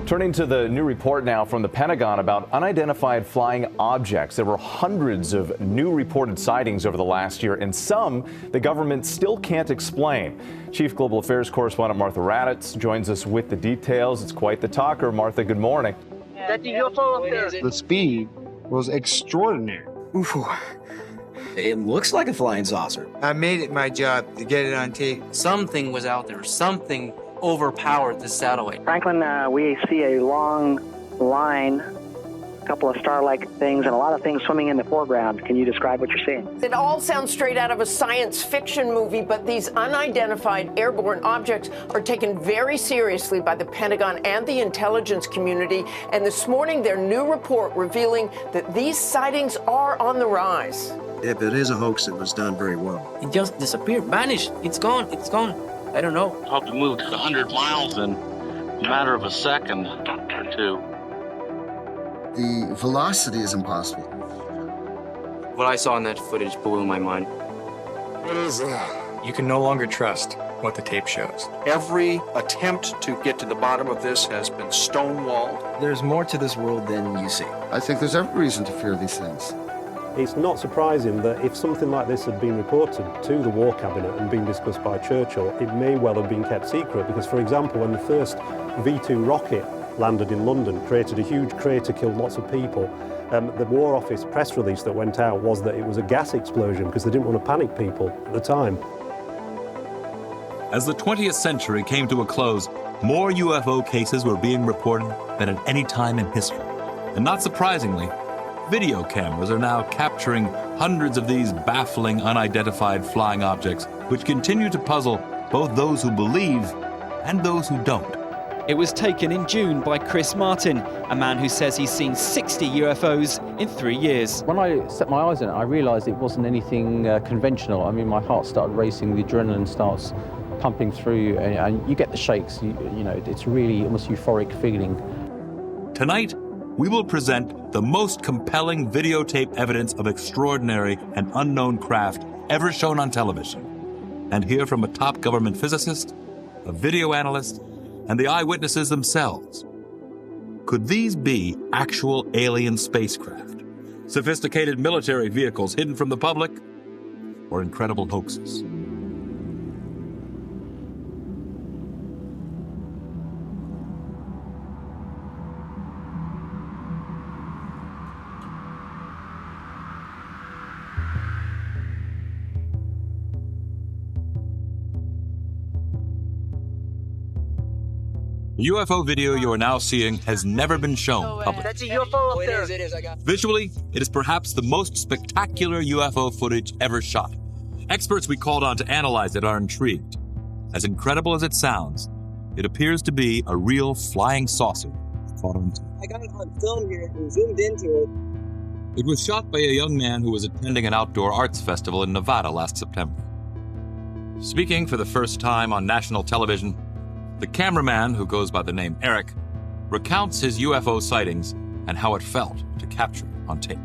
Turning to the new report now from the Pentagon about unidentified flying objects. There were hundreds of new reported sightings over the last year, and some the government still can't explain. Chief Global Affairs correspondent Martha Raddatz joins us with the details. It's quite the talker. Martha, good morning. That's a UFO up there. The speed was extraordinary. UFO. It looks like a flying saucer. I made it my job to get it on tape. Something was out there. Something overpowered the satellite. Franklin, we see a long line, a couple of star-like things, and a lot of things swimming in the foreground. Can you describe what you're seeing? It all sounds straight out of a science fiction movie, but these unidentified airborne objects are taken very seriously by the Pentagon and the intelligence community. And this morning, their new report revealing that these sightings are on the rise. If it is a hoax, it was done very well. It just disappeared, vanished. It's gone. It's gone. I don't know. Probably moved 100 miles in a matter of a second or two. The velocity is impossible. What I saw in that footage blew my mind. You can no longer trust what the tape shows. Every attempt to get to the bottom of this has been stonewalled. There's more to this world than you see. I think there's every reason to fear these things. It's not surprising that if something like this had been reported to the War Cabinet and been discussed by Churchill, it may well have been kept secret because, for example, when the first V-2 rocket landed in London, created a huge crater, killed lots of people, the War Office press release that went out was that it was a gas explosion because they didn't want to panic people at the time. As the 20th century came to a close, more UFO cases were being reported than at any time in history. And not surprisingly, video cameras are now capturing hundreds of these baffling, unidentified flying objects, which continue to puzzle both those who believe and those who don't. It was taken in June by Chris Martin, a man who says he's seen 60 UFOs in 3 years. When I set my eyes on it, I realised it wasn't anything conventional. I mean, my heart started racing, the adrenaline starts pumping through, and you get the shakes. You know, it's really almost euphoric feeling. Tonight, we will present the most compelling videotape evidence of extraordinary and unknown craft ever shown on television, and hear from a top government physicist, a video analyst, and the eyewitnesses themselves. Could these be actual alien spacecraft, sophisticated military vehicles hidden from the public, or incredible hoaxes? The UFO video you are now seeing has never been shown publicly. That's a UFO up there. Visually, it is perhaps the most spectacular UFO footage ever shot. Experts we called on to analyze it are intrigued. As incredible as it sounds, it appears to be a real flying saucer caught on tape. I got it on film here and zoomed into it. It was shot by a young man who was attending an outdoor arts festival in Nevada last September. Speaking for the first time on national television, the cameraman, who goes by the name Eric, recounts his UFO sightings and how it felt to capture it on tape.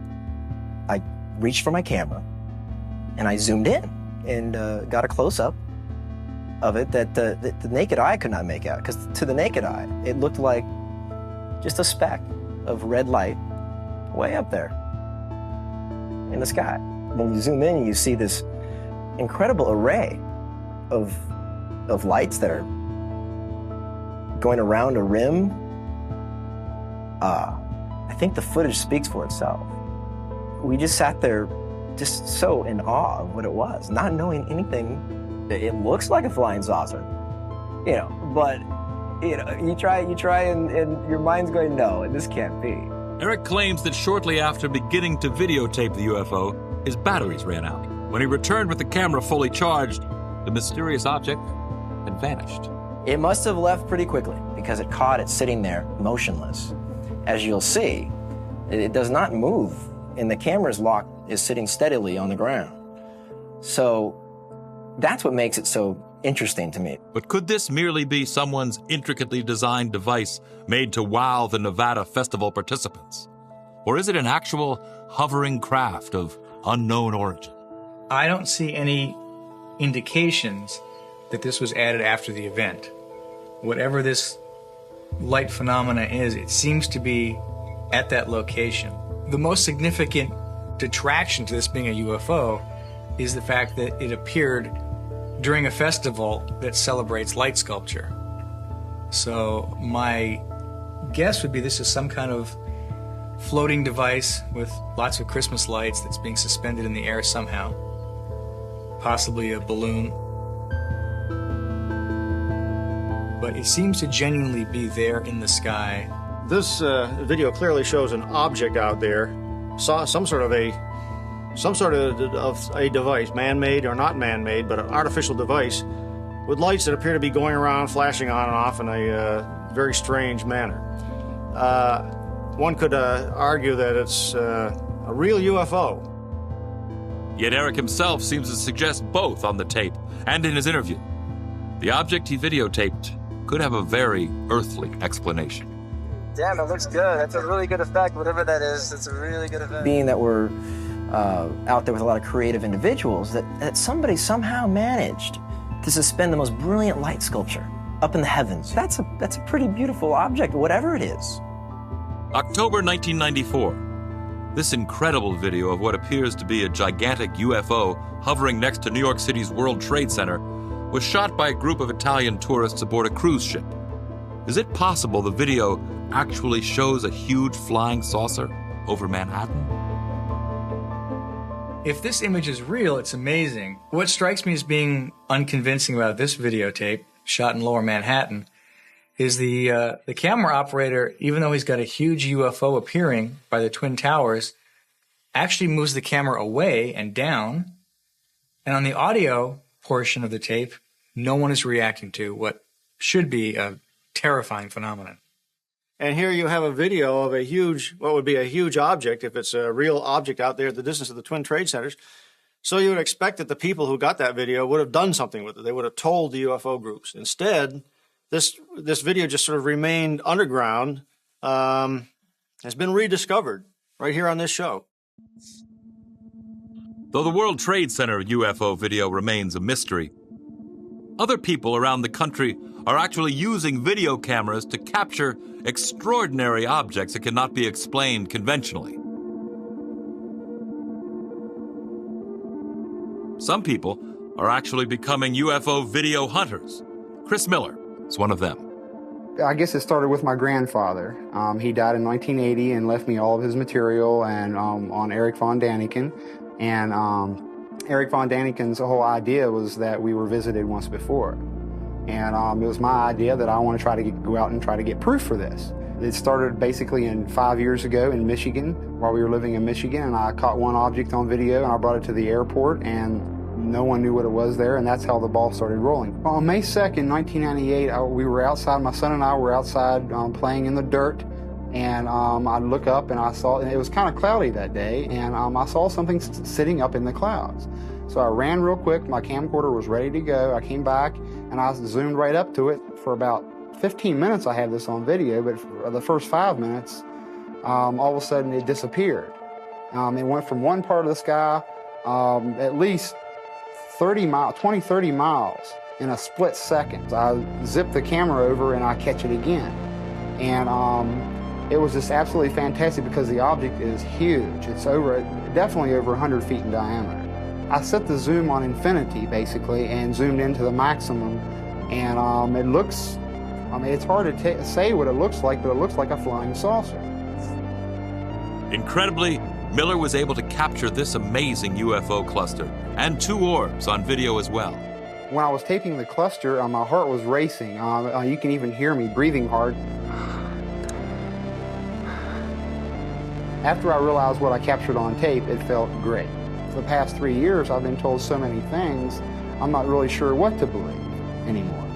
I reached for my camera and I zoomed in and got a close-up of it that the naked eye could not make out, because to the naked eye, it looked like just a speck of red light way up there in the sky. When you zoom in, you see this incredible array of lights that are going around a rim. I think the footage speaks for itself. We just sat there just so in awe of what it was, not knowing anything. It looks like a flying saucer, but you try and your mind's going, no, this can't be. Eric claims that shortly after beginning to videotape the UFO, his batteries ran out. When he returned with the camera fully charged, the mysterious object had vanished. It must have left pretty quickly because it caught it sitting there motionless. As you'll see, it does not move, and the camera's lock is sitting steadily on the ground. So that's what makes it so interesting to me. But could this merely be someone's intricately designed device made to wow the Nevada festival participants? Or is it an actual hovering craft of unknown origin? I don't see any indications that this was added after the event. Whatever this light phenomena is, it seems to be at that location. The most significant detraction to this being a UFO is the fact that it appeared during a festival that celebrates light sculpture. So my guess would be this is some kind of floating device with lots of Christmas lights that's being suspended in the air somehow. Possibly a balloon. But it seems to genuinely be there in the sky. This video clearly shows an object out there, some sort of a device, man-made or not man-made, but an artificial device with lights that appear to be going around, flashing on and off in a very strange manner. One could argue that it's a real UFO. Yet Eric himself seems to suggest both on the tape and in his interview. The object he videotaped could have a very earthly explanation. Damn, it looks good. That's a really good effect. Whatever that is, it's a really good effect. Being that we're out there with a lot of creative individuals, that somebody somehow managed to suspend the most brilliant light sculpture up in the heavens. That's a pretty beautiful object, whatever it is. October 1994. This incredible video of what appears to be a gigantic UFO hovering next to New York City's World Trade Center was shot by a group of Italian tourists aboard a cruise ship. Is it possible the video actually shows a huge flying saucer over Manhattan? If this image is real, it's amazing. What strikes me as being unconvincing about this videotape, shot in Lower Manhattan, is the camera operator, even though he's got a huge UFO appearing by the Twin Towers, actually moves the camera away and down. And on the audio portion of the tape, no one is reacting to what should be a terrifying phenomenon. And here you have a video of a huge, what would be a huge object, if it's a real object out there at the distance of the Twin Trade Centers. So you would expect that the people who got that video would have done something with it. They would have told the UFO groups. Instead, this video just sort of remained underground, has been rediscovered right here on this show. Though the World Trade Center UFO video remains a mystery, other people around the country are actually using video cameras to capture extraordinary objects that cannot be explained conventionally. Some people are actually becoming UFO video hunters. Chris Miller is one of them. I guess it started with my grandfather. He died in 1980 and left me all of his material and on Eric von Daniken. And Eric von Daniken's whole idea was that we were visited once before. And it was my idea that I want to try to go out and try to get proof for this. It started basically 5 years ago in Michigan, while we were living in Michigan, and I caught one object on video and I brought it to the airport, and no one knew what it was there, and that's how the ball started rolling. On May 2nd, 1998, we were outside, my son and I were outside playing in the dirt, and I look up and I saw, and it was kind of cloudy that day, and I saw something sitting up in the clouds. So I ran real quick, my camcorder was ready to go, I came back and I zoomed right up to it. For about 15 minutes I had this on video, but for the first 5 minutes, all of a sudden it disappeared. It went from one part of the sky at least 30 miles in a split second. I zip the camera over and I catch it again. And it was just absolutely fantastic because the object is huge. It's definitely over 100 feet in diameter. I set the zoom on infinity basically and zoomed into the maximum, and it looks, it's hard to say what it looks like, but it looks like a flying saucer. Incredibly, Miller was able to capture this amazing UFO cluster and 2 orbs on video as well. When I was taping the cluster, my heart was racing. You can even hear me breathing hard. After I realized what I captured on tape, it felt great. For the past 3 years, I've been told so many things, I'm not really sure what to believe anymore.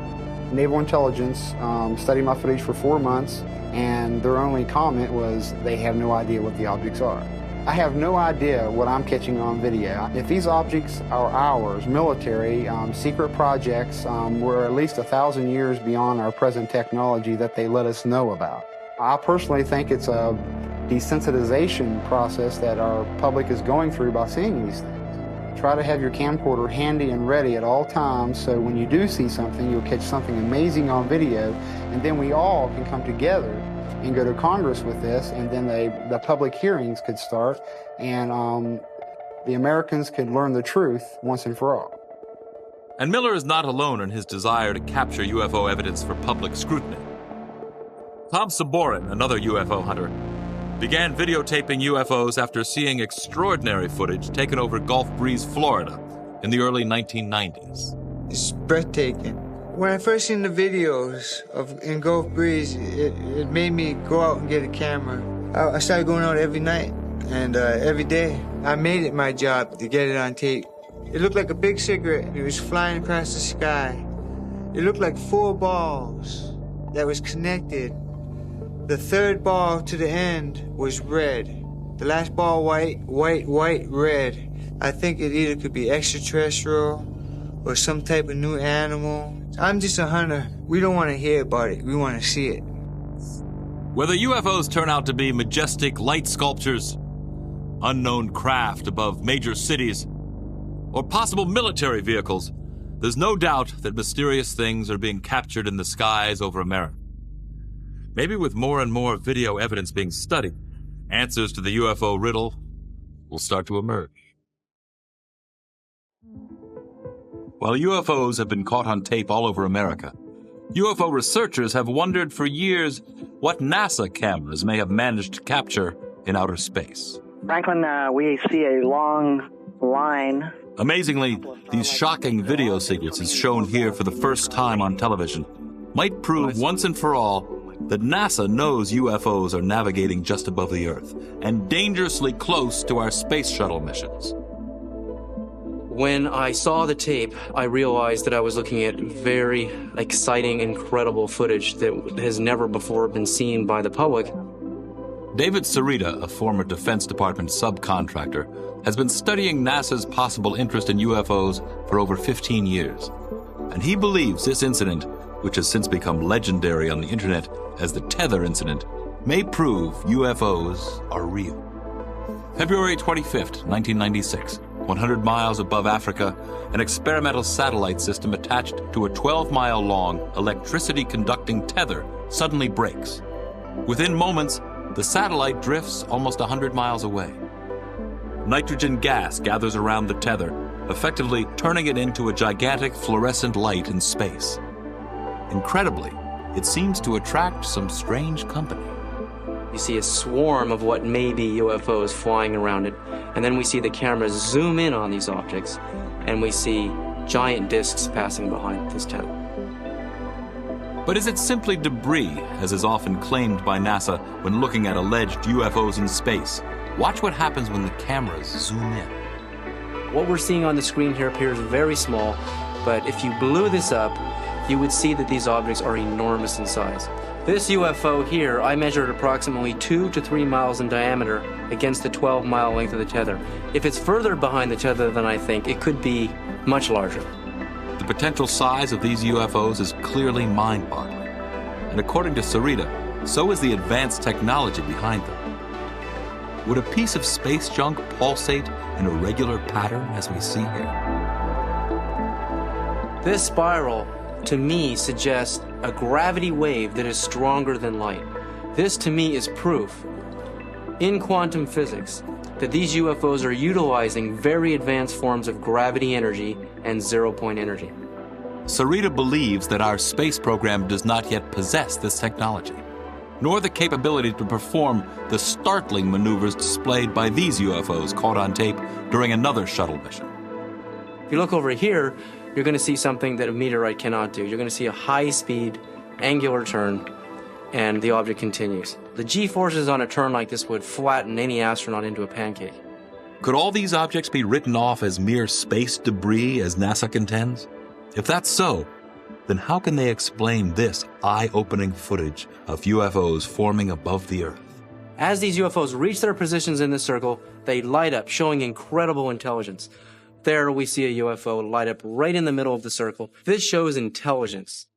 Naval Intelligence studied my footage for 4 months, and their only comment was they have no idea what the objects are. I have no idea what I'm catching on video. If these objects are ours, military, secret projects, we're at least 1,000 years beyond our present technology that they let us know about. I personally think it's a desensitization process that our public is going through by seeing these things. Try to have your camcorder handy and ready at all times, so when you do see something, you'll catch something amazing on video, and then we all can come together and go to Congress with this, and then the public hearings could start, and the Americans could learn the truth once and for all. And Miller is not alone in his desire to capture UFO evidence for public scrutiny. Tom Saborin, another UFO hunter, began videotaping UFOs after seeing extraordinary footage taken over Gulf Breeze, Florida in the early 1990s. It's breathtaking. When I first seen the videos in Gulf Breeze, it made me go out and get a camera. I started going out every night and every day. I made it my job to get it on tape. It looked like a big cigarette, and it was flying across the sky. It looked like 4 balls that was connected. The third ball to the end was red. The last ball white, red. I think it either could be extraterrestrial or some type of new animal. I'm just a hunter. We don't want to hear about it. We want to see it. Whether UFOs turn out to be majestic light sculptures, unknown craft above major cities, or possible military vehicles, there's no doubt that mysterious things are being captured in the skies over America. Maybe with more and more video evidence being studied, answers to the UFO riddle will start to emerge. While UFOs have been caught on tape all over America, UFO researchers have wondered for years what NASA cameras may have managed to capture in outer space. Franklin, we see a long line. Amazingly, these shocking video sequences shown here for the first time on television might prove once and for all that NASA knows UFOs are navigating just above the Earth and dangerously close to our space shuttle missions. When I saw the tape, I realized that I was looking at very exciting, incredible footage that has never before been seen by the public. David Sarita, a former Defense Department subcontractor, has been studying NASA's possible interest in UFOs for over 15 years. And he believes this incident, which has since become legendary on the internet as the Tether incident, may prove UFOs are real. February 25th, 1996, 100 miles above Africa, an experimental satellite system attached to a 12-mile-long electricity-conducting tether suddenly breaks. Within moments, the satellite drifts almost 100 miles away. Nitrogen gas gathers around the tether, effectively turning it into a gigantic fluorescent light in space. Incredibly, it seems to attract some strange company. You see a swarm of what may be UFOs flying around it, and then we see the cameras zoom in on these objects, and we see giant discs passing behind this tether. But is it simply debris, as is often claimed by NASA when looking at alleged UFOs in space? Watch what happens when the cameras zoom in. What we're seeing on the screen here appears very small, but if you blew this up, you would see that these objects are enormous in size. This UFO here, I measured approximately 2 to 3 miles in diameter against the 12-mile length of the tether. If it's further behind the tether than I think, it could be much larger. The potential size of these UFOs is clearly mind-boggling. And according to Sarita, so is the advanced technology behind them. Would a piece of space junk pulsate in a regular pattern as we see here? This spiral, to me, suggests a gravity wave that is stronger than light. This, to me, is proof in quantum physics that these UFOs are utilizing very advanced forms of gravity energy and zero-point energy. Sarita believes that our space program does not yet possess this technology, nor the capability to perform the startling maneuvers displayed by these UFOs caught on tape during another shuttle mission. If you look over here, you're going to see something that a meteorite cannot do. You're going to see a high-speed, angular turn, and the object continues. The G-forces on a turn like this would flatten any astronaut into a pancake. Could all these objects be written off as mere space debris, as NASA contends? If that's so, then how can they explain this eye-opening footage of UFOs forming above the Earth? As these UFOs reach their positions in the circle, they light up, showing incredible intelligence. There we see a UFO light up right in the middle of the circle. This shows intelligence.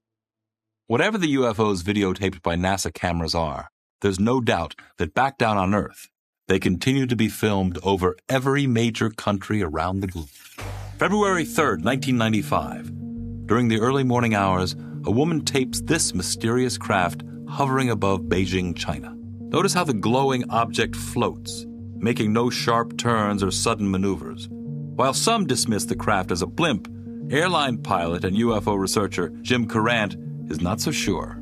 Whatever the UFOs videotaped by NASA cameras are, there's no doubt that back down on Earth, They continue to be filmed over every major country around the globe. February 3rd, 1995. During the early morning hours, a woman tapes this mysterious craft hovering above Beijing, China. Notice how the glowing object floats, making no sharp turns or sudden maneuvers. While some dismiss the craft as a blimp, airline pilot and UFO researcher Jim Courant is not so sure.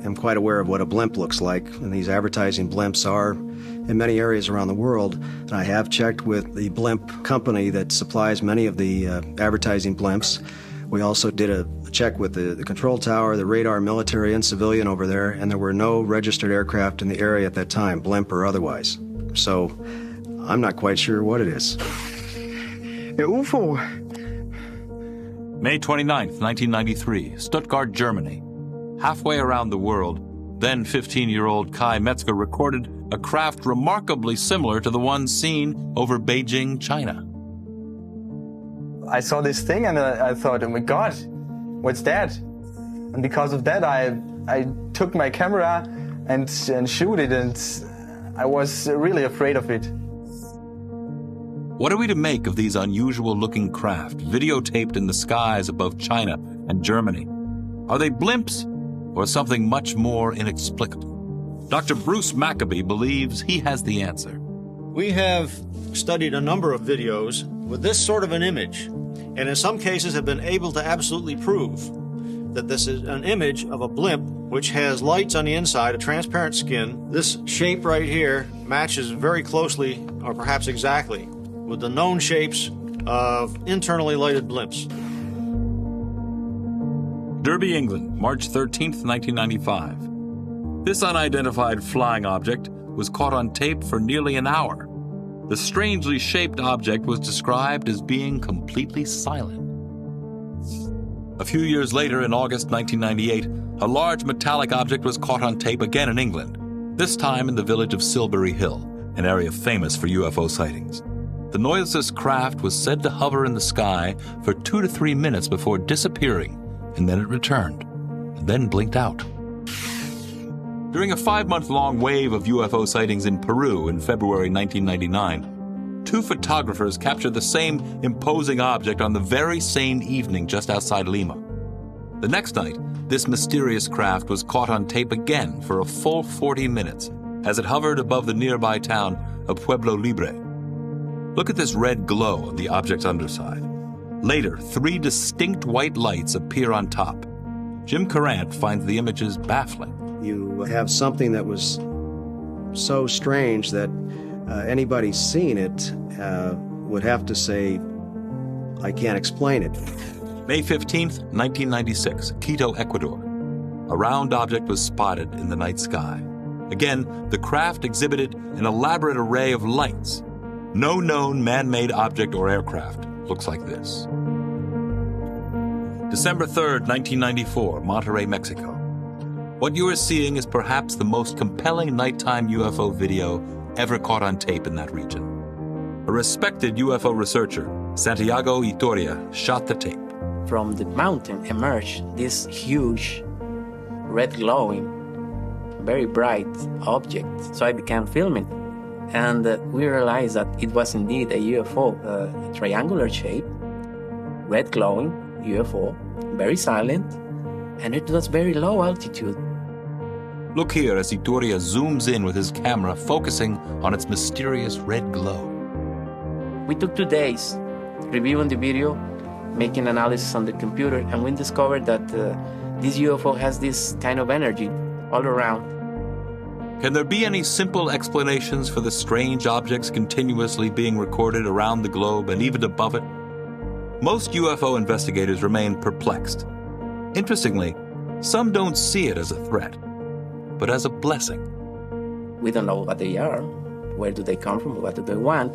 I'm quite aware of what a blimp looks like, and these advertising blimps are in many areas around the world. And I have checked with the blimp company that supplies many of the advertising blimps. We also did a check with the control tower, the radar, military and civilian over there, and there were no registered aircraft in the area at that time, blimp or otherwise. So I'm not quite sure what it is. UFO. May 29th, 1993, Stuttgart, Germany. Halfway around the world, then 15-year-old Kai Metzger recorded a craft remarkably similar to the one seen over Beijing, China. I saw this thing and I thought, oh my God, what's that? And because of that, I took my camera and shoot it, and I was really afraid of it. What are we to make of these unusual-looking craft videotaped in the skies above China and Germany? Are they blimps or something much more inexplicable? Dr. Bruce Maccabee believes he has the answer. We have studied a number of videos with this sort of an image, and in some cases have been able to absolutely prove that this is an image of a blimp which has lights on the inside, a transparent skin. This shape right here matches very closely, or perhaps exactly, with the known shapes of internally lighted blimps. Derby, England, March 13th, 1995. This unidentified flying object was caught on tape for nearly an hour. The strangely shaped object was described as being completely silent. A few years later, in August 1998, a large metallic object was caught on tape again in England, this time in the village of Silbury Hill, an area famous for UFO sightings. The noiseless craft was said to hover in the sky for 2 to 3 minutes before disappearing, and then it returned, and then blinked out. During a 5-month-long wave of UFO sightings in Peru in February 1999, 2 photographers captured the same imposing object on the very same evening just outside Lima. The next night, this mysterious craft was caught on tape again for a full 40 minutes as it hovered above the nearby town of Pueblo Libre. Look at this red glow on the object's underside. Later, 3 distinct white lights appear on top. Jim Courant finds the images baffling. You have something that was so strange that anybody seeing it would have to say, I can't explain it. May 15th, 1996, Quito, Ecuador. A round object was spotted in the night sky. Again, the craft exhibited an elaborate array of lights. No known man-made object or aircraft looks like this. December 3rd, 1994, Monterrey, Mexico. What you are seeing is perhaps the most compelling nighttime UFO video ever caught on tape in that region. A respected UFO researcher, Santiago Itoria, shot the tape. From the mountain emerged this huge, red glowing, very bright object. So I began filming. And we realized that it was indeed a UFO, a triangular shape, red glowing UFO, very silent, and it was very low altitude. Look here as Itoria zooms in with his camera, focusing on its mysterious red glow. We took 2 days reviewing the video, making analysis on the computer, and we discovered that this UFO has this kind of energy all around. Can there be any simple explanations for the strange objects continuously being recorded around the globe and even above it? Most UFO investigators remain perplexed. Interestingly, some don't see it as a threat, but as a blessing. We don't know what they are, where do they come from, what do they want,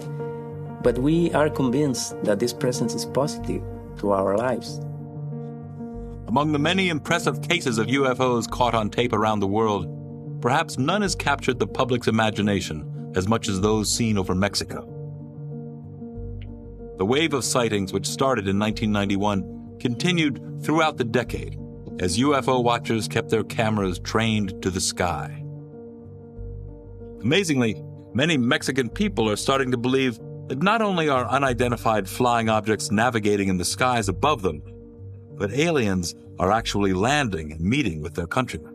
but we are convinced that this presence is positive to our lives. Among the many impressive cases of UFOs caught on tape around the world, perhaps none has captured the public's imagination as much as those seen over Mexico. The wave of sightings, which started in 1991, continued throughout the decade as UFO watchers kept their cameras trained to the sky. Amazingly, Many Mexican people are starting to believe that not only are unidentified flying objects navigating in the skies above them, but aliens are actually landing and meeting with their countrymen.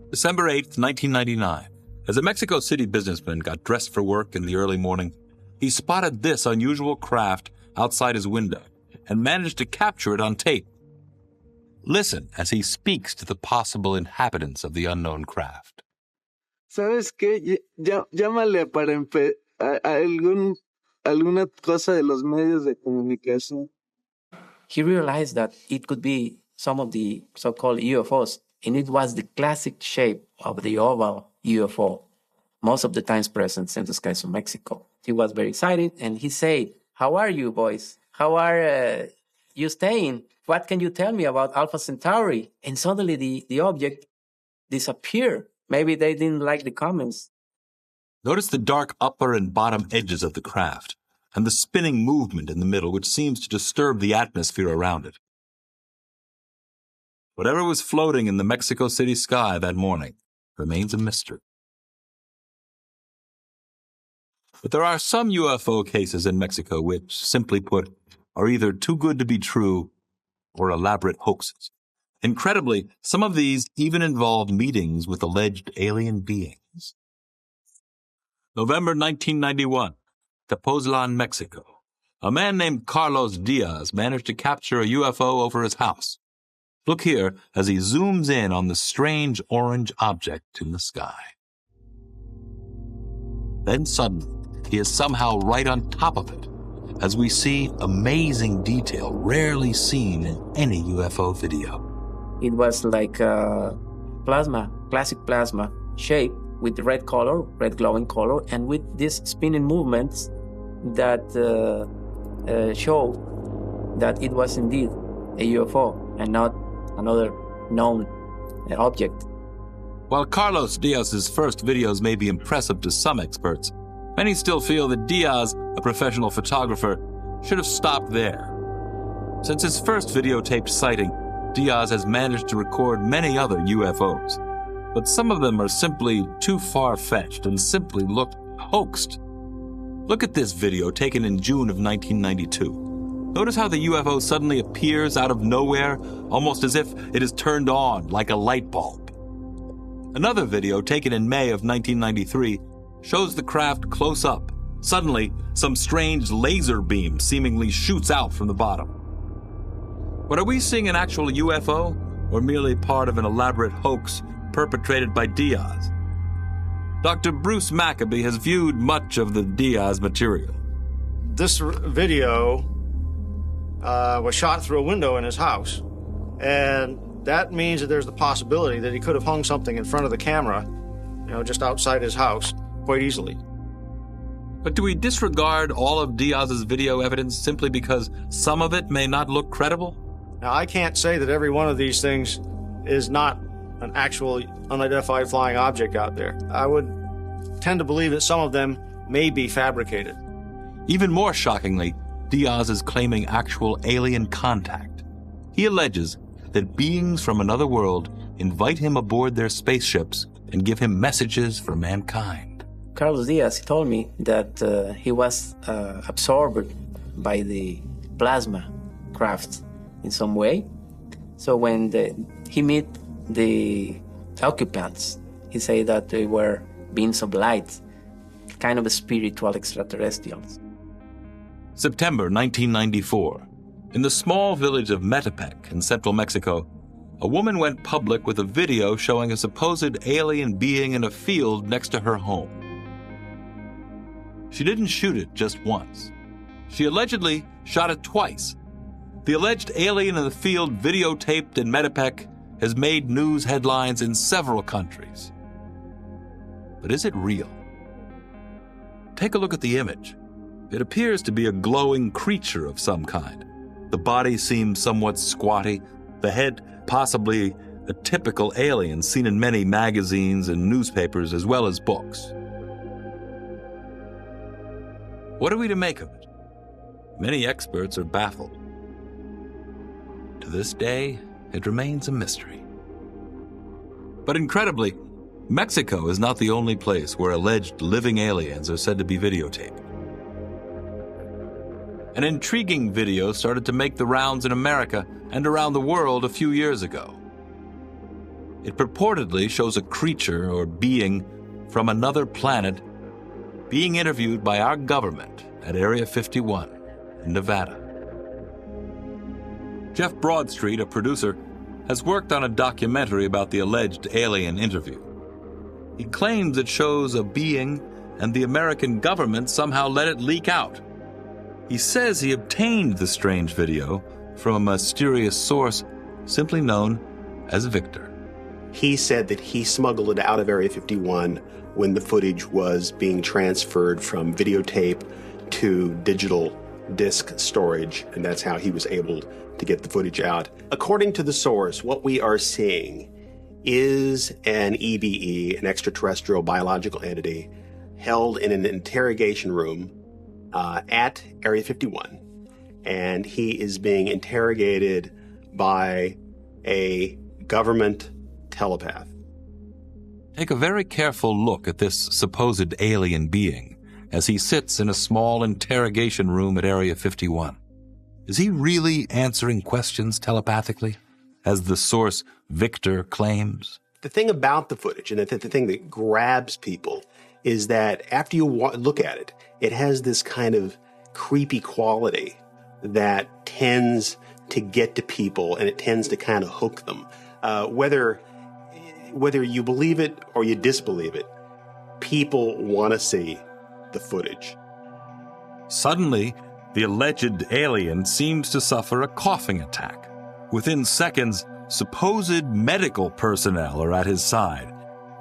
December 8th, 1999. As a Mexico City businessman got dressed for work in the early morning, he spotted this unusual craft outside his window and managed to capture it on tape. Listen as he speaks to the possible inhabitants of the unknown craft. ¿Sabes qué? Llámale para alguna cosa de los medios de comunicación. He realized that it could be some of the so-called UFOs, and it was the classic shape of the oval UFO, most of the times present in the skies of Mexico. He was very excited, and he said, "How are you, boys? How are you staying? What can you tell me about Alpha Centauri?" And suddenly the object disappeared. Maybe they didn't like the comments. Notice the dark upper and bottom edges of the craft, and the spinning movement in the middle, which seems to disturb the atmosphere around it. Whatever was floating in the Mexico City sky that morning remains a mystery. But there are some UFO cases in Mexico which, simply put, are either too good to be true or elaborate hoaxes. Incredibly, some of these even involve meetings with alleged alien beings. November 1991, Tepoztlan, Mexico. A man named Carlos Diaz managed to capture a UFO over his house. Look here as he zooms in on the strange orange object in the sky. Then suddenly, he is somehow right on top of it, as we see amazing detail rarely seen in any UFO video. It was like plasma, classic plasma shape with red color, red glowing color, and with these spinning movements that show that it was indeed a UFO and not another known object. While Carlos Diaz's first videos may be impressive to some experts, many still feel that Diaz, a professional photographer, should have stopped there. Since his first videotaped sighting, Diaz has managed to record many other UFOs, but some of them are simply too far-fetched and simply look hoaxed. Look at this video taken in June of 1992. Notice how the UFO suddenly appears out of nowhere, almost as if it is turned on like a light bulb. Another video taken in May of 1993 shows the craft close up. Suddenly, some strange laser beam seemingly shoots out from the bottom. But are we seeing an actual UFO, or merely part of an elaborate hoax perpetrated by Diaz? Dr. Bruce Maccabee has viewed much of the Diaz material. This video was shot through a window in his house, and that means that there's the possibility that he could have hung something in front of the camera, just outside his house, quite easily. But do we disregard all of Diaz's video evidence simply because some of it may not look credible? Now, I can't say that every one of these things is not an actual unidentified flying object out there. I would tend to believe that some of them may be fabricated. Even more shockingly, Diaz is claiming actual alien contact. He alleges that beings from another world invite him aboard their spaceships and give him messages for mankind. Carlos Diaz told me that he was absorbed by the plasma craft in some way. So when he met the occupants, he said that they were beings of light, kind of spiritual extraterrestrials. September 1994. In the small village of Metepec in central Mexico, a woman went public with a video showing a supposed alien being in a field next to her home. She didn't shoot it just once. She allegedly shot it twice. The alleged alien in the field videotaped in Metepec has made news headlines in several countries. But is it real? Take a look at the image. It appears to be a glowing creature of some kind. The body seems somewhat squatty, the head possibly a typical alien seen in many magazines and newspapers as well as books. What are we to make of it? Many experts are baffled. To this day, it remains a mystery. But incredibly, Mexico is not the only place where alleged living aliens are said to be videotaped. An intriguing video started to make the rounds in America and around the world a few years ago. It purportedly shows a creature or being from another planet being interviewed by our government at Area 51 in Nevada. Jeff Broadstreet, a producer, has worked on a documentary about the alleged alien interview. He claims it shows a being and the American government somehow let it leak out. He says he obtained the strange video from a mysterious source simply known as Victor. He said that he smuggled it out of Area 51 when the footage was being transferred from videotape to digital disc storage, and that's how he was able to get the footage out. According to the source, what we are seeing is an EBE, an extraterrestrial biological entity, held in an interrogation room at Area 51, and he is being interrogated by a government telepath. Take a very careful look at this supposed alien being as he sits in a small interrogation room at Area 51. Is he really answering questions telepathically, as the source Victor claims? The thing about the footage, and the thing that grabs people, is that after you look at it, it has this kind of creepy quality that tends to get to people, and it tends to kind of hook them. Whether you believe it or you disbelieve it, people want to see the footage. Suddenly, the alleged alien seems to suffer a coughing attack. Within seconds, supposed medical personnel are at his side,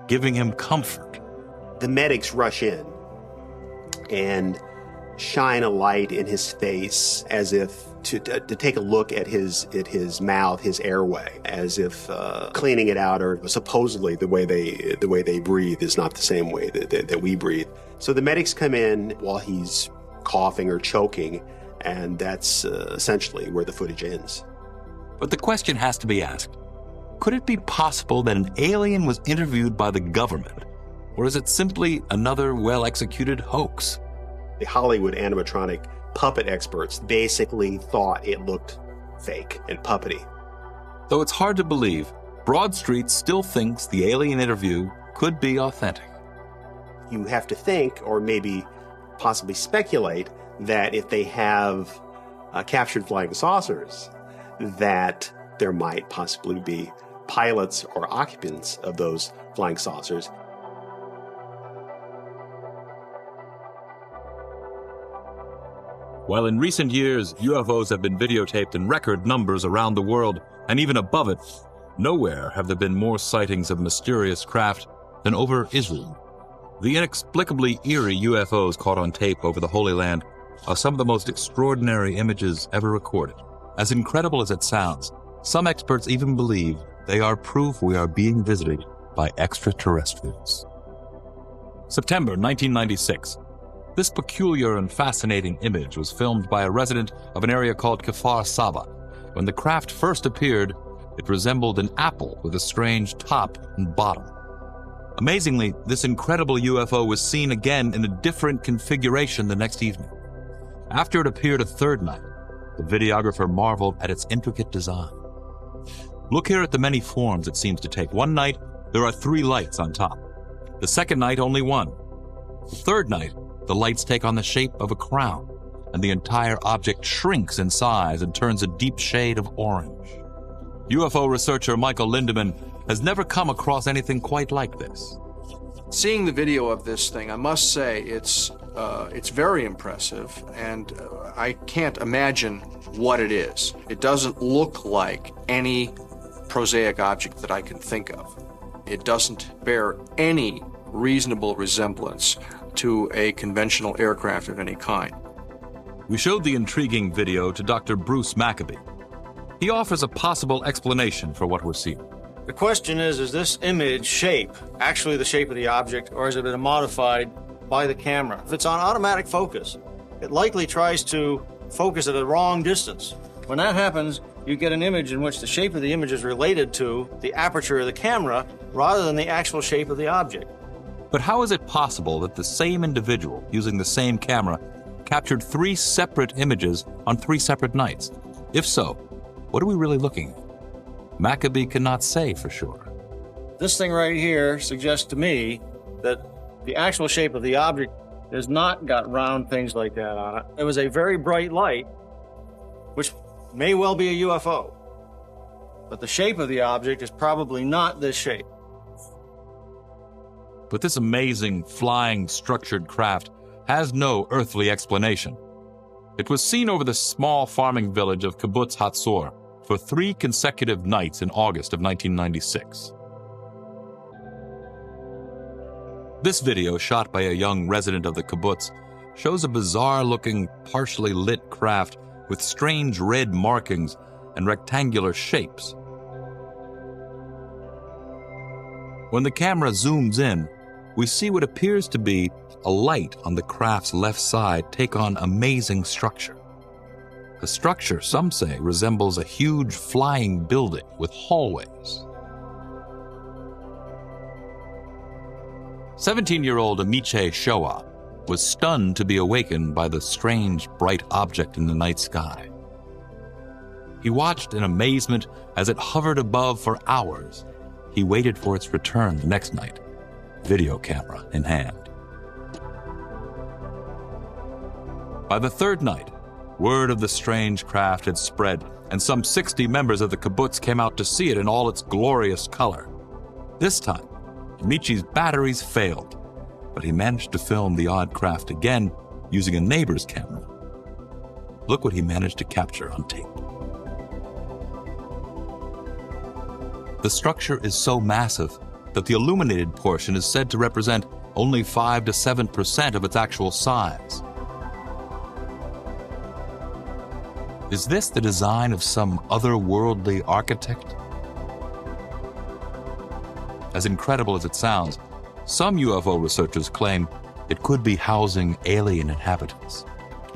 giving him comfort. The medics rush in and shine a light in his face as if to take a look at his mouth, his airway, as if cleaning it out, or supposedly the way they breathe is not the same way that we breathe. So the medics come in while he's coughing or choking, and that's essentially where the footage ends. But the question has to be asked, could it be possible that an alien was interviewed by the government, or is it simply another well-executed hoax? The Hollywood animatronic puppet experts basically thought it looked fake and puppety. Though it's hard to believe, Broadstreet still thinks the alien interview could be authentic. You have to think, or maybe possibly speculate, that if they have captured flying saucers, that there might possibly be pilots or occupants of those flying saucers. While in recent years, UFOs have been videotaped in record numbers around the world, and even above it, nowhere have there been more sightings of mysterious craft than over Israel. The inexplicably eerie UFOs caught on tape over the Holy Land are some of the most extraordinary images ever recorded. As incredible as it sounds, some experts even believe they are proof we are being visited by extraterrestrials. September 1996. This peculiar and fascinating image was filmed by a resident of an area called Kfar Saba. When the craft first appeared, it resembled an apple with a strange top and bottom. Amazingly, this incredible UFO was seen again in a different configuration the next evening. After it appeared a third night, the videographer marveled at its intricate design. Look here at the many forms it seems to take. One night, there are 3 lights on top. The second night, only 1. The third night, the lights take on the shape of a crown, and the entire object shrinks in size and turns a deep shade of orange. UFO researcher Michael Lindemann has never come across anything quite like this. Seeing the video of this thing, I must say it's very impressive, and I can't imagine what it is. It doesn't look like any prosaic object that I can think of. It doesn't bear any reasonable resemblance to a conventional aircraft of any kind. We showed the intriguing video to Dr. Bruce Maccabee. He offers a possible explanation for what we're seeing. The question is this image shape actually the shape of the object, or has it been modified by the camera? If it's on automatic focus, it likely tries to focus at a wrong distance. When that happens, you get an image in which the shape of the image is related to the aperture of the camera rather than the actual shape of the object. But how is it possible that the same individual, using the same camera, captured 3 separate images on 3 separate nights? If so, what are we really looking at? Maccabee cannot say for sure. This thing right here suggests to me that the actual shape of the object has not got round things like that on it. It was a very bright light, which may well be a UFO. But the shape of the object is probably not this shape. But this amazing, flying, structured craft has no earthly explanation. It was seen over the small farming village of Kibbutz Hatzor for 3 consecutive nights in August of 1996. This video, shot by a young resident of the kibbutz, shows a bizarre-looking, partially lit craft with strange red markings and rectangular shapes. When the camera zooms in, we see what appears to be a light on the craft's left side take on amazing structure. The structure, some say, resembles a huge flying building with hallways. 17-year-old Amiche Shoah was stunned to be awakened by the strange, bright object in the night sky. He watched in amazement as it hovered above for hours. He waited for its return the next night, video camera in hand. By the 3rd night, word of the strange craft had spread, and some 60 members of the kibbutz came out to see it in all its glorious color. This time, Amiche's batteries failed, but he managed to film the odd craft again using a neighbor's camera. Look what he managed to capture on tape. The structure is so massive that the illuminated portion is said to represent only 5 to 7% of its actual size. Is this the design of some otherworldly architect? As incredible as it sounds, some UFO researchers claim it could be housing alien inhabitants,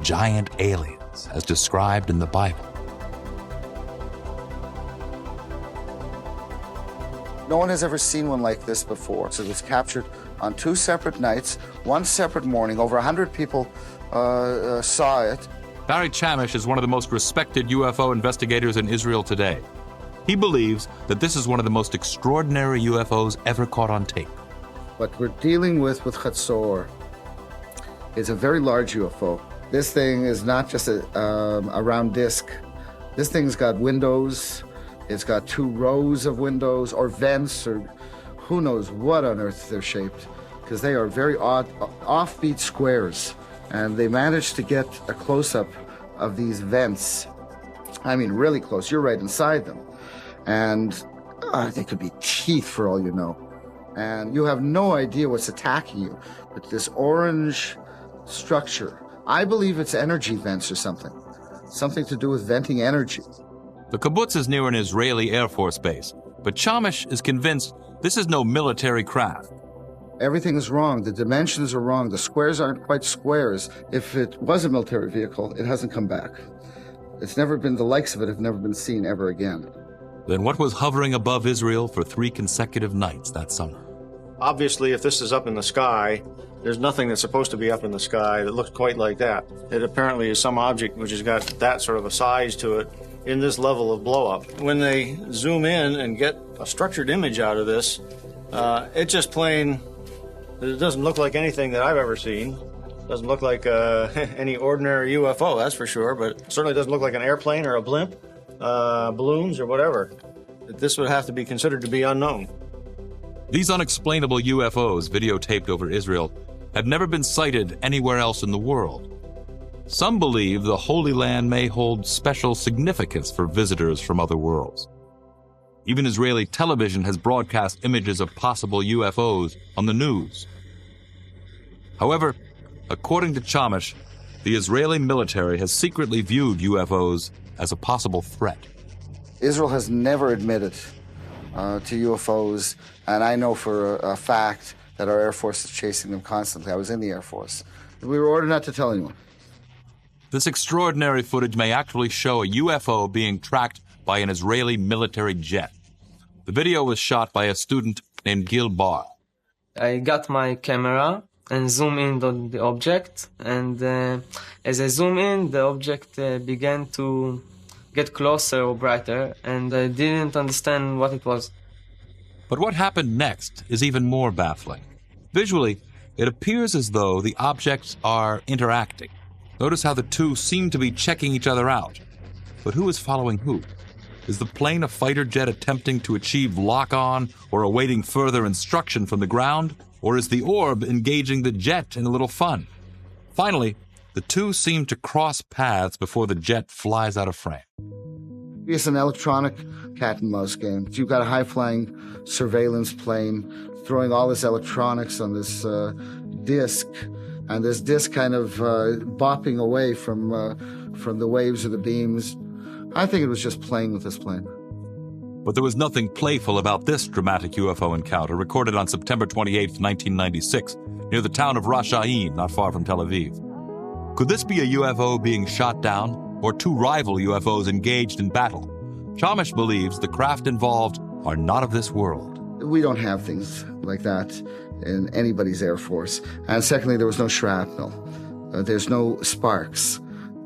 giant aliens as described in the Bible. No one has ever seen one like this before. So it was captured on 2 separate nights, 1 separate morning. Over 100 people saw it. Barry Chamish is one of the most respected UFO investigators in Israel today. He believes that this is one of the most extraordinary UFOs ever caught on tape. What we're dealing with Hatzor is a very large UFO. This thing is not just a round disc. This thing's got windows. It's got 2 rows of windows or vents, or who knows what on earth they're shaped, because they are very odd, offbeat squares. And they managed to get a close-up of these vents. I mean, really close. You're right inside them. And they could be teeth for all you know. And you have no idea what's attacking you. But this orange structure, I believe it's energy vents or something. Something to do with venting energy. The kibbutz is near an Israeli Air Force base, but Chamish is convinced this is no military craft. Everything is wrong. The dimensions are wrong. The squares aren't quite squares. If it was a military vehicle, it hasn't come back. It's never been, the likes of it have never been seen ever again. Then what was hovering above Israel for 3 consecutive nights that summer? Obviously, if this is up in the sky, there's nothing that's supposed to be up in the sky that looks quite like that. It apparently is some object which has got that sort of a size to it in this level of blow-up. When they zoom in and get a structured image out of this, it just plain, it doesn't look like anything that I've ever seen. It doesn't look like any ordinary UFO, that's for sure, but it certainly doesn't look like an airplane or a blimp, balloons or whatever. This would have to be considered to be unknown. These unexplainable UFOs videotaped over Israel have never been sighted anywhere else in the world. Some believe the Holy Land may hold special significance for visitors from other worlds. Even Israeli television has broadcast images of possible UFOs on the news. However, according to Chamish, the Israeli military has secretly viewed UFOs as a possible threat. Israel has never admitted to UFOs, and I know for a fact that our Air Force is chasing them constantly. I was in the Air Force. We were ordered not to tell anyone. This extraordinary footage may actually show a UFO being tracked by an Israeli military jet. The video was shot by a student named Gil Bar. I got my camera and zoom in on the object, and as I zoom in, the object began to get closer or brighter, and I didn't understand what it was. But what happened next is even more baffling. Visually, it appears as though the objects are interacting. Notice how the two seem to be checking each other out. But who is following who? Is the plane a fighter jet attempting to achieve lock-on or awaiting further instruction from the ground? Or is the orb engaging the jet in a little fun? Finally, the two seem to cross paths before the jet flies out of frame. It's an electronic cat and mouse game. You've got a high-flying surveillance plane throwing all this electronics on this disc, and this disc kind of bopping away from the waves or the beams. I think it was just playing with this plane. But there was nothing playful about this dramatic UFO encounter recorded on September 28, 1996, near the town of Ras Sha'im, not far from Tel Aviv. Could this be a UFO being shot down, or two rival UFOs engaged in battle? Chamish believes the craft involved are not of this world. We don't have things like that in anybody's Air Force. And secondly, there was no shrapnel. There's no sparks.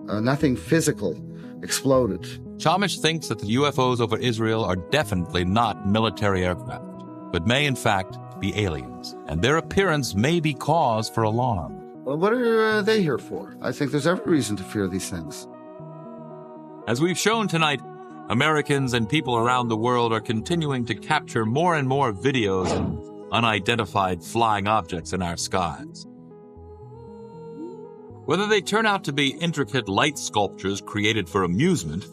Nothing physical exploded. Chamish thinks that the UFOs over Israel are definitely not military aircraft, but may in fact be aliens, and their appearance may be cause for alarm. Well, what are they here for? I think there's every reason to fear these things. As we've shown tonight, Americans and people around the world are continuing to capture more and more videos of unidentified flying objects in our skies. Whether they turn out to be intricate light sculptures created for amusement,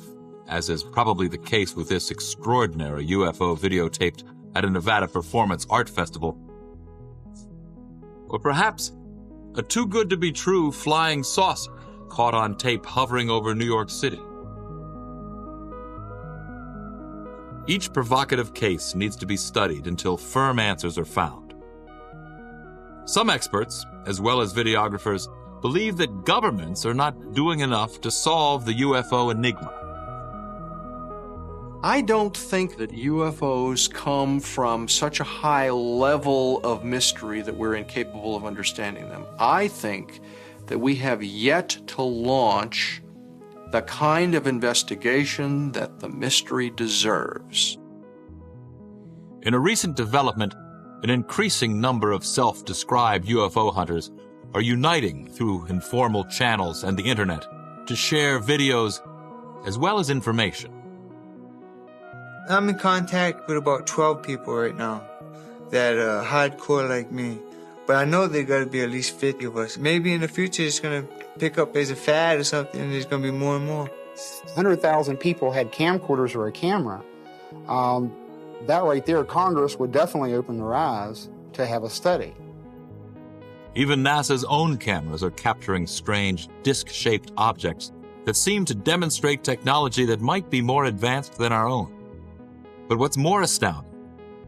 as is probably the case with this extraordinary UFO videotaped at a Nevada Performance Art Festival, or perhaps a too-good-to-be-true flying saucer caught on tape hovering over New York City. Each provocative case needs to be studied until firm answers are found. Some experts, as well as videographers, believe that governments are not doing enough to solve the UFO enigma. I don't think that UFOs come from such a high level of mystery that we're incapable of understanding them. I think that we have yet to launch the kind of investigation that the mystery deserves. In a recent development, an increasing number of self-described UFO hunters are uniting through informal channels and the internet to share videos as well as information. I'm in contact with about 12 people right now that are hardcore like me. But I know there got to be at least 50 of us. Maybe in the future it's going to pick up as a fad or something, and there's going to be more and more. 100,000 people had camcorders or a camera. That right there, Congress would definitely open their eyes to have a study. Even NASA's own cameras are capturing strange, disc-shaped objects that seem to demonstrate technology that might be more advanced than our own. But what's more astounding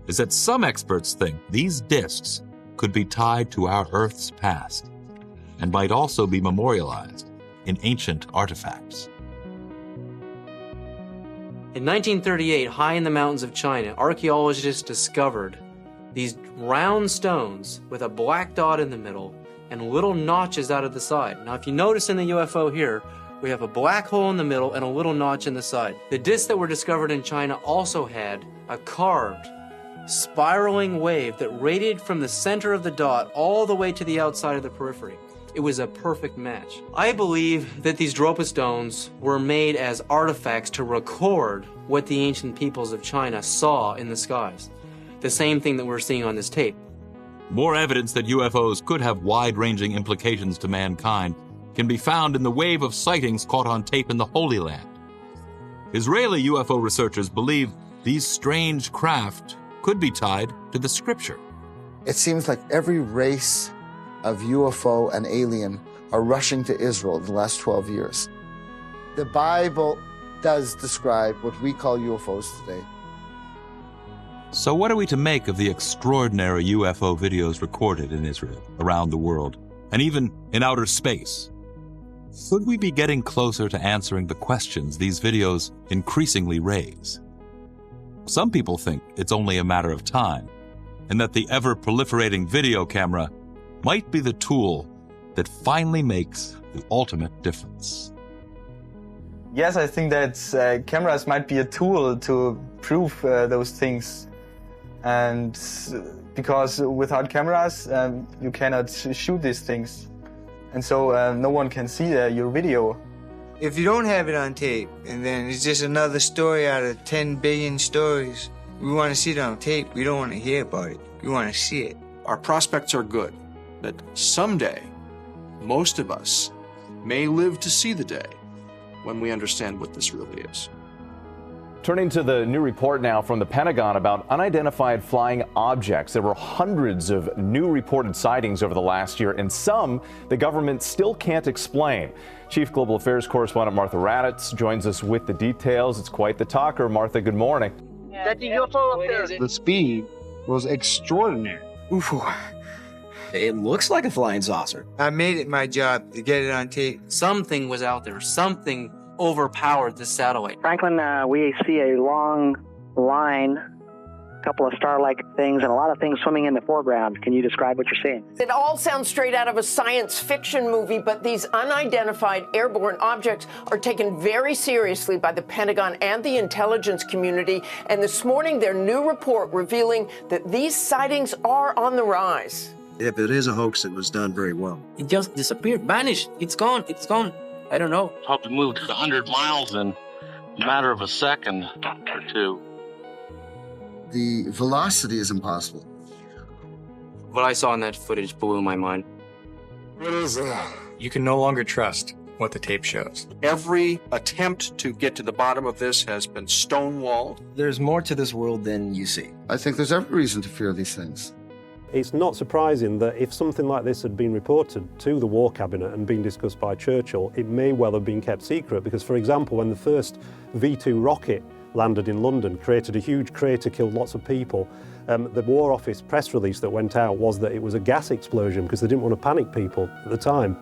is that some experts think these discs could be tied to our Earth's past and might also be memorialized in ancient artifacts. In 1938, high in the mountains of China, archaeologists discovered these round stones with a black dot in the middle and little notches out of the side. Now, if you notice in the UFO here, we have a black hole in the middle and a little notch in the side. The discs that were discovered in China also had a carved, spiraling wave that radiated from the center of the dot all the way to the outside of the periphery. It was a perfect match. I believe that these Dropa stones were made as artifacts to record what the ancient peoples of China saw in the skies. The same thing that we're seeing on this tape. More evidence that UFOs could have wide-ranging implications to mankind can be found in the wave of sightings caught on tape in the Holy Land. Israeli UFO researchers believe these strange craft could be tied to the scripture. It seems like every race of UFO and alien are rushing to Israel in the last 12 years. The Bible does describe what we call UFOs today. So what are we to make of the extraordinary UFO videos recorded in Israel, around the world, and even in outer space? Could we be getting closer to answering the questions these videos increasingly raise? Some people think it's only a matter of time, and that the ever-proliferating video camera might be the tool that finally makes the ultimate difference. Yes, I think that cameras might be a tool to prove those things. And because without cameras, you cannot shoot these things. And so no one can see your video. If you don't have it on tape, and then it's just another story out of 10 billion stories, we want to see it on tape. We don't want to hear about it. We want to see it. Our prospects are good that someday, most of us may live to see the day when we understand what this really is. Turning to the new report now from the Pentagon about unidentified flying objects. There were hundreds of new reported sightings over the last year, and some the government still can't explain. Chief Global Affairs correspondent Martha Raddatz joins us with the details. It's quite the talker. Martha, good morning. That's a UFO up there. The speed was extraordinary. UFO. It looks like a flying saucer. I made it my job to get it on tape. Something was out there. Something overpowered this satellite. Franklin, we see a long line, a couple of star-like things, and a lot of things swimming in the foreground. Can you describe what you're seeing? It all sounds straight out of a science fiction movie, but these unidentified airborne objects are taken very seriously by the Pentagon and the intelligence community. And this morning, their new report revealing that these sightings are on the rise. If it is a hoax, it was done very well. It just disappeared, vanished. It's gone. It's gone. I don't know. Probably moved 100 miles in a matter of a second or two. The velocity is impossible. What I saw in that footage blew my mind. What is that? You can no longer trust what the tape shows. Every attempt to get to the bottom of this has been stonewalled. There's more to this world than you see. I think there's every reason to fear these things. It's not surprising that if something like this had been reported to the War Cabinet and been discussed by Churchill, it may well have been kept secret because, for example, when the first V2 rocket landed in London, created a huge crater, killed lots of people, the War Office press release that went out was that it was a gas explosion because they didn't want to panic people at the time.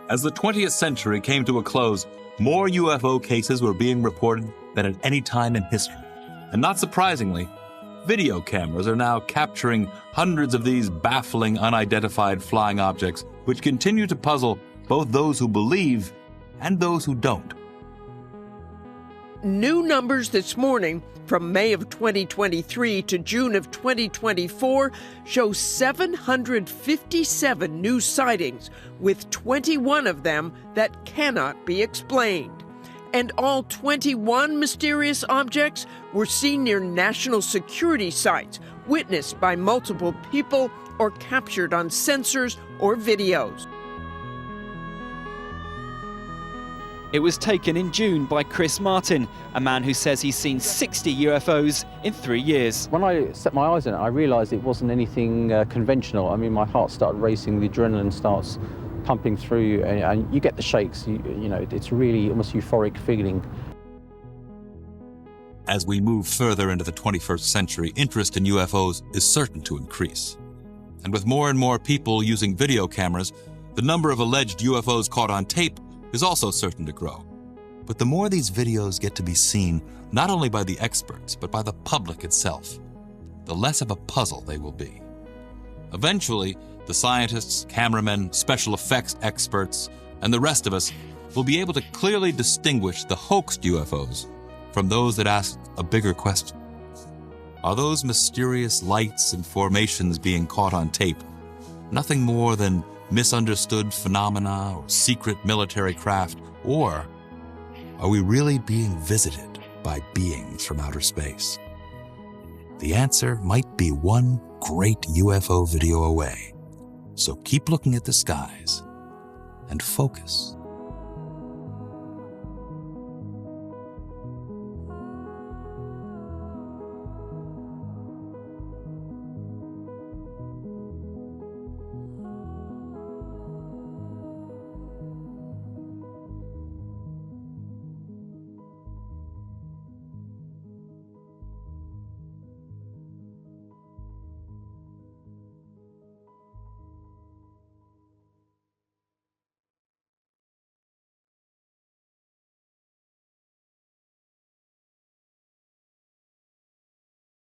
As the 20th century came to a close, more UFO cases were being reported than at any time in history. And not surprisingly, video cameras are now capturing hundreds of these baffling, unidentified flying objects, which continue to puzzle both those who believe and those who don't. New numbers this morning from May of 2023 to June of 2024 show 757 new sightings, with 21 of them that cannot be explained. And all 21 mysterious objects were seen near national security sites, witnessed by multiple people, or captured on sensors or videos. It was taken in June by Chris Martin, a man who says he's seen 60 UFOs in 3 years. When I set my eyes on it, I realised it wasn't anything conventional. I mean, my heart started racing, the adrenaline starts pumping through you, and you get the shakes. You know, it's really almost euphoric feeling. As we move further into the 21st century, interest in UFOs is certain to increase. And with more and more people using video cameras, the number of alleged UFOs caught on tape is also certain to grow. But the more these videos get to be seen, not only by the experts, but by the public itself, the less of a puzzle they will be. Eventually, the scientists, cameramen, special effects experts, and the rest of us will be able to clearly distinguish the hoaxed UFOs from those that ask a bigger question. Are those mysterious lights and formations being caught on tape nothing more than misunderstood phenomena or secret military craft? Or are we really being visited by beings from outer space? The answer might be one great UFO video away. So keep looking at the skies and focus